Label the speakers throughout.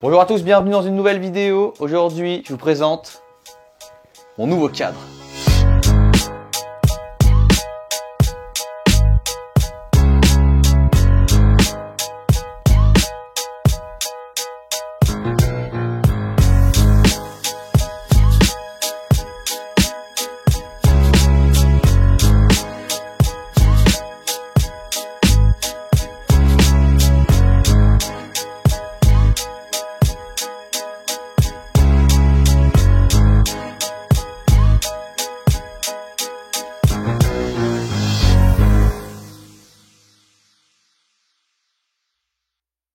Speaker 1: Bonjour à tous, bienvenue dans une nouvelle vidéo. Aujourd'hui, je vous présente mon nouveau cadre.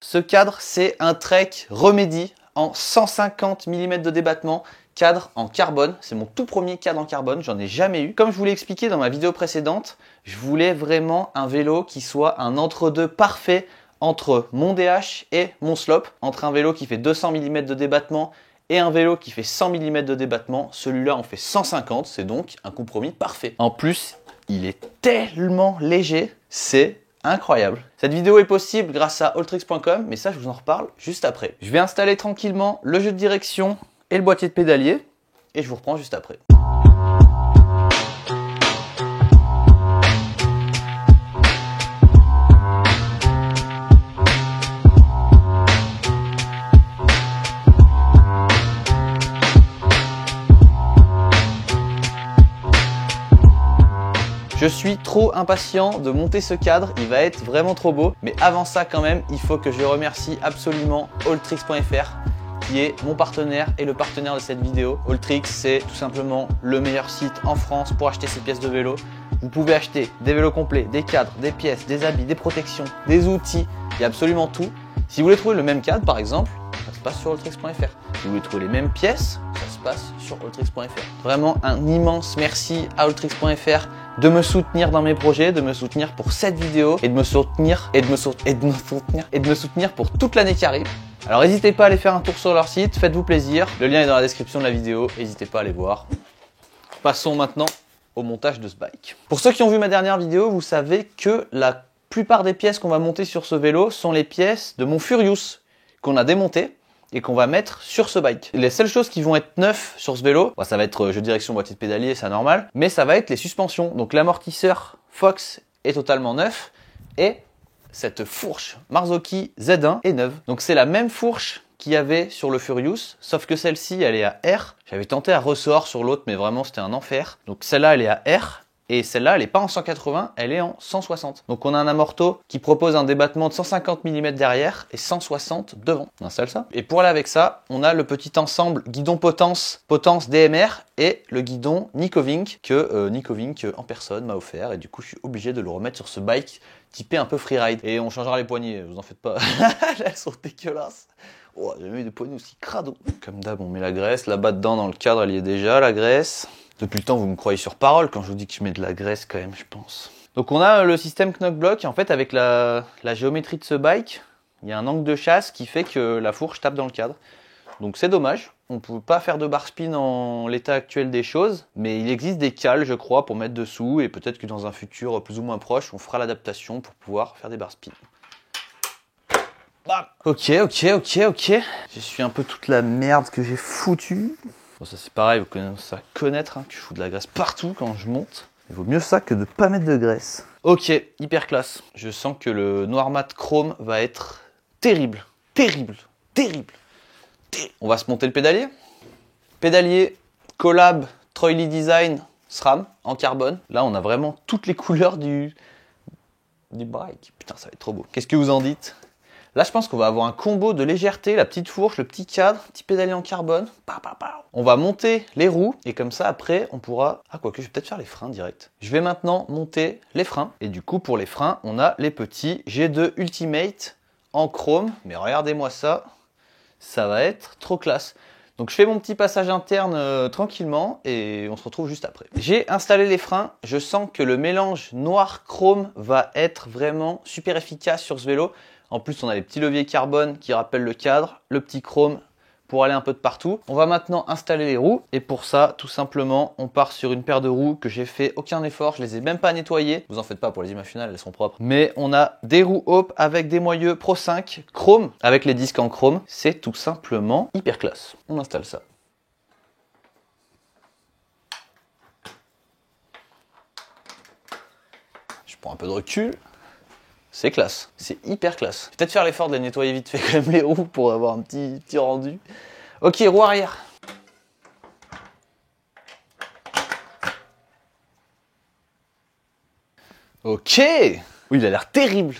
Speaker 1: Ce cadre, c'est un Trek Remedy en 150 mm de débattement, cadre en carbone. C'est mon tout premier cadre en carbone, j'en ai jamais eu. Comme je vous l'ai expliqué dans ma vidéo précédente, je voulais vraiment un vélo qui soit un entre-deux parfait entre mon DH et mon slope. Entre un vélo qui fait 200 mm de débattement et un vélo qui fait 100 mm de débattement. Celui-là en fait 150, c'est donc un compromis parfait. En plus, il est tellement léger, c'est incroyable. Cette vidéo est possible grâce à alltricks.com, mais ça je vous en reparle juste après. Je vais installer tranquillement le jeu de direction et le boîtier de pédalier et je vous reprends juste après. Je suis trop impatient de monter ce cadre, il va être vraiment trop beau. Mais avant ça quand même, il faut que je remercie absolument alltricks.fr qui est mon partenaire et le partenaire de cette vidéo. Alltricks, c'est tout simplement le meilleur site en France pour acheter ces pièces de vélo. Vous pouvez acheter des vélos complets, des cadres, des pièces, des habits, des protections, des outils, il y a absolument tout. Si vous voulez trouver le même cadre par exemple, ça se passe sur alltricks.fr. Si vous voulez trouver les mêmes pièces, ça se passe sur alltricks.fr. Vraiment un immense merci à alltricks.fr de me soutenir dans mes projets, de me soutenir pour cette vidéo et de me soutenir pour toute l'année qui arrive. Alors n'hésitez pas à aller faire un tour sur leur site, faites-vous plaisir. Le lien est dans la description de la vidéo, n'hésitez pas à aller voir. Passons maintenant au montage de ce bike. Pour ceux qui ont vu ma dernière vidéo, vous savez que la plupart des pièces qu'on va monter sur ce vélo sont les pièces de mon Furious qu'on a démonté et qu'on va mettre sur ce bike. Les seules choses qui vont être neuves sur ce vélo, ça va être jeu de direction, boîtier de pédalier, c'est normal, mais ça va être les suspensions. Donc l'amortisseur Fox est totalement neuf et cette fourche Marzocchi Z1 est neuve. Donc c'est la même fourche qu'il y avait sur le Furious, sauf que celle-ci elle est à R. J'avais tenté à ressort sur l'autre, mais vraiment c'était un enfer. Donc celle-là elle est à R. Et celle-là, elle n'est pas en 180, elle est en 160. Donc on a un amorto qui propose un débattement de 150 mm derrière et 160 devant. On installe ça. Et pour aller avec ça, on a le petit ensemble guidon potence DMR et le guidon Nicovink que Nicovink en personne m'a offert. Et du coup, je suis obligé de le remettre sur ce bike typé un peu freeride. Et on changera les poignées, vous en faites pas. Elles sont dégueulasses. Oh, j'ai jamais eu des poignées aussi crado. Comme d'hab, on met la graisse. Là-bas dedans, dans le cadre, elle y est déjà, la graisse. Depuis le temps, vous me croyez sur parole quand je vous dis que je mets de la graisse quand même, je pense. Donc on a le système Knockblock. En fait, avec la géométrie de ce bike, il y a un angle de chasse qui fait que la fourche tape dans le cadre. Donc c'est dommage. On ne peut pas faire de bar spin en l'état actuel des choses, mais il existe des cales, je crois, pour mettre dessous. Et peut-être que dans un futur plus ou moins proche, on fera l'adaptation pour pouvoir faire des bar spin. Bam. Ok. Je suis un peu toute la merde que j'ai foutue. Bon, ça c'est pareil, vous commencez à connaître que je fous de la graisse partout quand je monte. Il vaut mieux ça que de pas mettre de graisse. Ok, hyper classe. Je sens que le noir mat chrome va être terrible. On va se monter le pédalier. Pédalier collab Troily Design SRAM en carbone. Là, on a vraiment toutes les couleurs du bike. Putain, ça va être trop beau. Qu'est-ce que vous en dites ? Là, je pense qu'on va avoir un combo de légèreté, la petite fourche, le petit cadre, petit pédalier en carbone. On va monter les roues et comme ça, après, on pourra... Ah, quoique, je vais peut-être faire les freins direct. Je vais maintenant monter les freins. Et du coup, pour les freins, on a les petits G2 Ultimate en chrome. Mais regardez-moi ça, ça va être trop classe. Donc, je fais mon petit passage interne tranquillement et on se retrouve juste après. J'ai installé les freins. Je sens que le mélange noir-chrome va être vraiment super efficace sur ce vélo. En plus, on a les petits leviers carbone qui rappellent le cadre, le petit chrome pour aller un peu de partout. On va maintenant installer les roues et pour ça, tout simplement, on part sur une paire de roues que j'ai fait aucun effort, je les ai même pas nettoyées. Vous en faites pas pour les images finales, elles sont propres. Mais on a des roues Hope avec des moyeux Pro 5 chrome avec les disques en chrome. C'est tout simplement hyper classe. On installe ça. Je prends un peu de recul. C'est classe, c'est hyper classe. Peut-être faire l'effort de les nettoyer vite fait quand même les roues pour avoir un petit rendu. Ok, roue arrière. Ok. Oui, il a l'air terrible.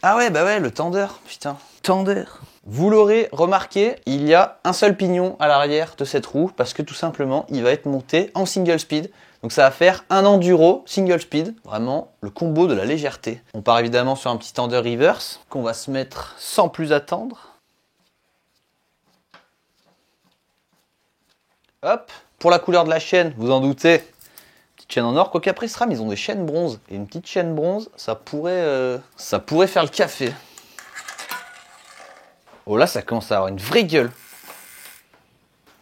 Speaker 1: Ah ouais, bah ouais, le tendeur, putain. Tendeur. Vous l'aurez remarqué, il y a un seul pignon à l'arrière de cette roue parce que tout simplement, il va être monté en single speed. Donc ça va faire un enduro single speed, vraiment le combo de la légèreté. On part évidemment sur un petit tender reverse qu'on va se mettre sans plus attendre. Hop, pour la couleur de la chaîne, vous en doutez, petite chaîne en or. Quoique après SRAM, ils ont des chaînes bronze. Et une petite chaîne bronze, ça pourrait faire le café. Oh là, ça commence à avoir une vraie gueule.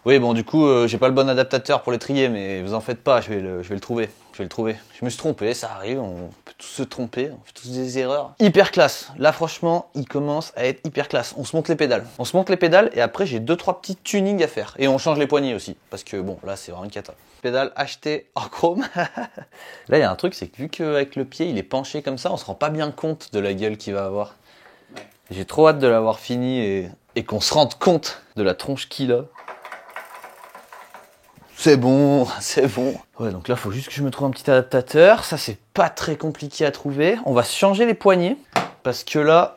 Speaker 1: Oui, bon, du coup, j'ai pas le bon adaptateur pour les trier, mais vous en faites pas, je vais le trouver. Je me suis trompé, ça arrive, on peut tous se tromper, on fait tous des erreurs. Hyper classe. Là, franchement, il commence à être hyper classe. On se monte les pédales. On se monte les pédales et après, j'ai 2-3 petits tunings à faire. Et on change les poignées aussi, parce que bon, là, c'est vraiment une cata. Pédale achetée en chrome. Là, il y a un truc, c'est que vu qu'avec le pied, il est penché comme ça, on se rend pas bien compte de la gueule qu'il va avoir. J'ai trop hâte de l'avoir fini et qu'on se rende compte de la tronche qu'il a. C'est bon, c'est bon. Ouais, donc là, il faut juste que je me trouve un petit adaptateur. Ça, c'est pas très compliqué à trouver. On va changer les poignées. Parce que là,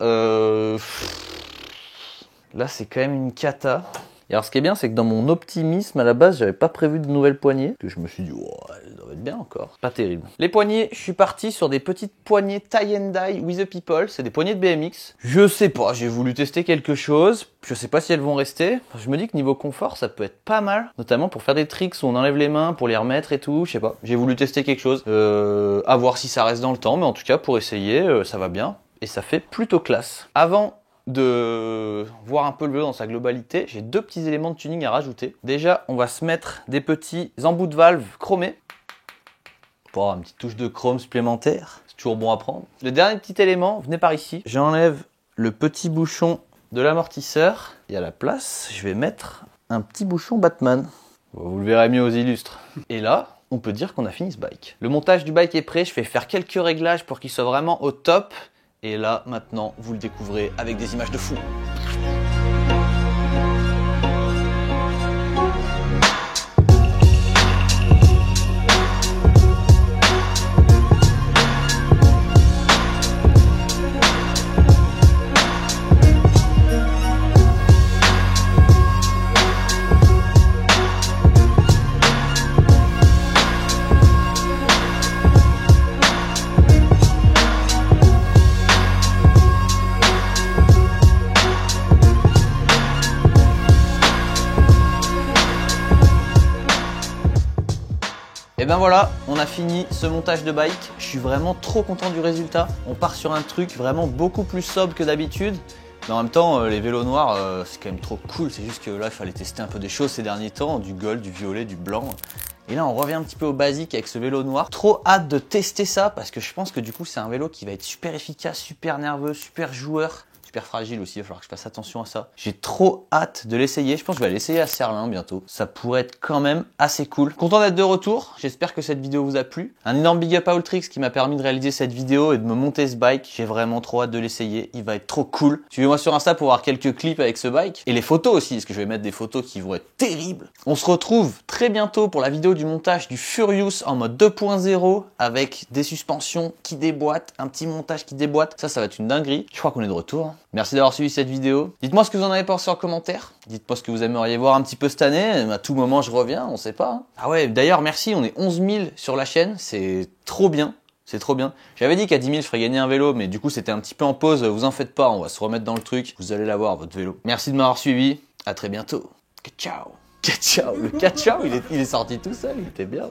Speaker 1: là, c'est quand même une cata. Et alors, ce qui est bien, c'est que dans mon optimisme, à la base, j'avais pas prévu de nouvelles poignées. Que je me suis dit, oh, elles doivent être bien encore. Pas terrible. Les poignées, je suis parti sur des petites poignées tie and die with the people. C'est des poignées de BMX. Je sais pas, j'ai voulu tester quelque chose. Je sais pas si elles vont rester. Je me dis que niveau confort, ça peut être pas mal. Notamment pour faire des tricks où on enlève les mains, pour les remettre et tout. Je sais pas. J'ai voulu tester quelque chose. À voir si ça reste dans le temps. Mais en tout cas, pour essayer, ça va bien. Et ça fait plutôt classe. Avant de voir un peu le vélo dans sa globalité, j'ai 2 petits éléments de tuning à rajouter. Déjà, on va se mettre des petits embouts de valve chromés pour avoir une petite touche de chrome supplémentaire. C'est toujours bon à prendre. Le dernier petit élément, venez par ici. J'enlève le petit bouchon de l'amortisseur et à la place, je vais mettre un petit bouchon Batman. Vous le verrez mieux aux illustres. Et là, on peut dire qu'on a fini ce bike. Le montage du bike est prêt. Je vais faire quelques réglages pour qu'il soit vraiment au top. Et là, maintenant, vous le découvrez avec des images de fou. Et ben voilà, on a fini ce montage de bike. Je suis vraiment trop content du résultat. On part sur un truc vraiment beaucoup plus sobre que d'habitude. Mais en même temps, les vélos noirs, c'est quand même trop cool. C'est juste que là, il fallait tester un peu des choses ces derniers temps. Du gold, du violet, du blanc. Et là, on revient un petit peu au basique avec ce vélo noir. Trop hâte de tester ça parce que je pense que du coup, c'est un vélo qui va être super efficace, super nerveux, super joueur. Super fragile aussi, il va falloir que je fasse attention à ça. J'ai trop hâte de l'essayer. Je pense que je vais l'essayer à Serlin bientôt. Ça pourrait être quand même assez cool. Content d'être de retour. J'espère que cette vidéo vous a plu. Un énorme big up à Alltrix qui m'a permis de réaliser cette vidéo et de me monter ce bike. J'ai vraiment trop hâte de l'essayer. Il va être trop cool. Suivez-moi sur Insta pour voir quelques clips avec ce bike. Et les photos aussi, parce que je vais mettre des photos qui vont être terribles. On se retrouve très bientôt pour la vidéo du montage du Furious en mode 2.0 avec des suspensions qui déboîtent, un petit montage qui déboîte. Ça va être une dinguerie. Je crois qu'on est de retour. Merci d'avoir suivi cette vidéo. Dites-moi ce que vous en avez pensé en commentaire. Dites-moi ce que vous aimeriez voir un petit peu cette année. À tout moment, je reviens, on sait pas. Ah ouais, d'ailleurs, merci, on est 11 000 sur la chaîne. C'est trop bien. C'est trop bien. J'avais dit qu'à 10 000, je ferais gagner un vélo, mais du coup, c'était un petit peu en pause. Vous en faites pas, on va se remettre dans le truc. Vous allez l'avoir, votre vélo. Merci de m'avoir suivi. À très bientôt. Ciao. Ciao. Le ciao, il est sorti tout seul, il était bien.